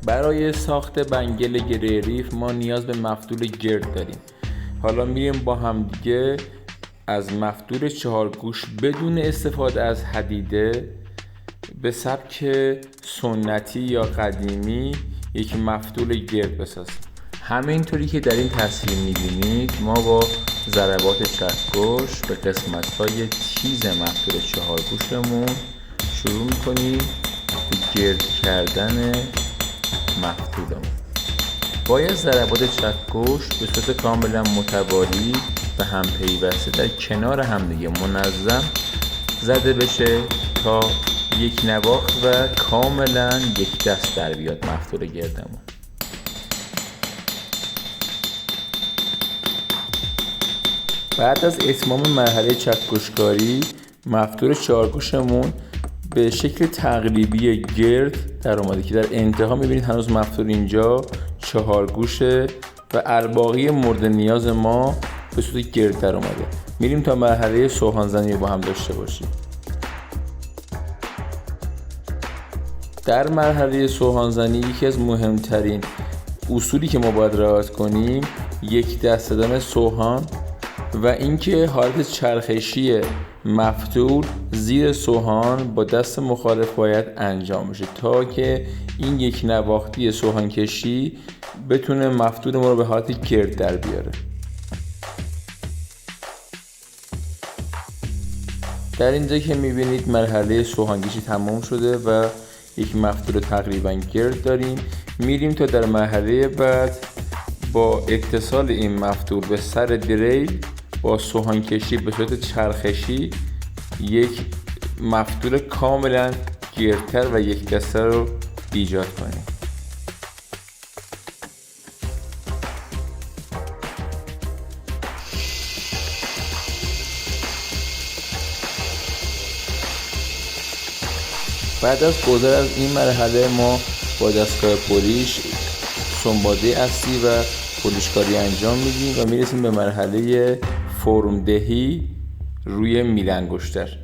برای ساخت بنگل گره ریف ما نیاز به مفتول گرد داریم. حالا میریم با هم دیگه از مفتول 4 گوش بدون استفاده از حدیده به سبک سنتی یا قدیمی یک مفتول گرد بسازیم. همینطوری که در این تصویر میبینید ما با ضربات چکش به قسمت‌های تیز مفتول 4 گوشمون شروع میکنیم به گرد کردن مفتولمون. باید ضربات چکش به صورت کاملا متوالی و هم پیوسته در کنار همدیگه منظم زده بشه تا یک نواخت و کاملا یک دست در بیاد مفتول گردمون. بعد از اتمام مرحله چکشکاری مفتول 4 گوشمون به شکل تقریبی گرد در اومده که در انتها میبینید هنوز مفتول اینجا 4 گوشه و الباقی مورد نیاز ما به صورت گرد در اومده. میریم تا مرحله سوهان زنی با هم داشته باشیم. در مرحله سوهان زنی یکی از مهمترین اصولی که ما باید رعایت کنیم یک دست زدن سوهان و اینکه حالت چرخشی مفتول زیر سوهان با دست مخالف باید انجام بشه تا که این یک نواختی سوهان کشی بتونه مفتول ما رو به حالت گرد در بیاره. در اینجا که میبینید مرحله سوهان کشی تمام شده و یک مفتول تقریبا گرد داریم. میریم تا در مرحله بعد با اتصال این مفتول به سر دریل با سوهان کشی به صورت چرخشی یک مفتول کاملا گردتر و یک دسته رو ایجاد کنیم. بعد از گذر از این مرحله ما با دستگاه پولیش سنباده اصلی و پولیشکاری انجام میدیم و میرسیم به مرحله فرم دهی روی میل انگشتر.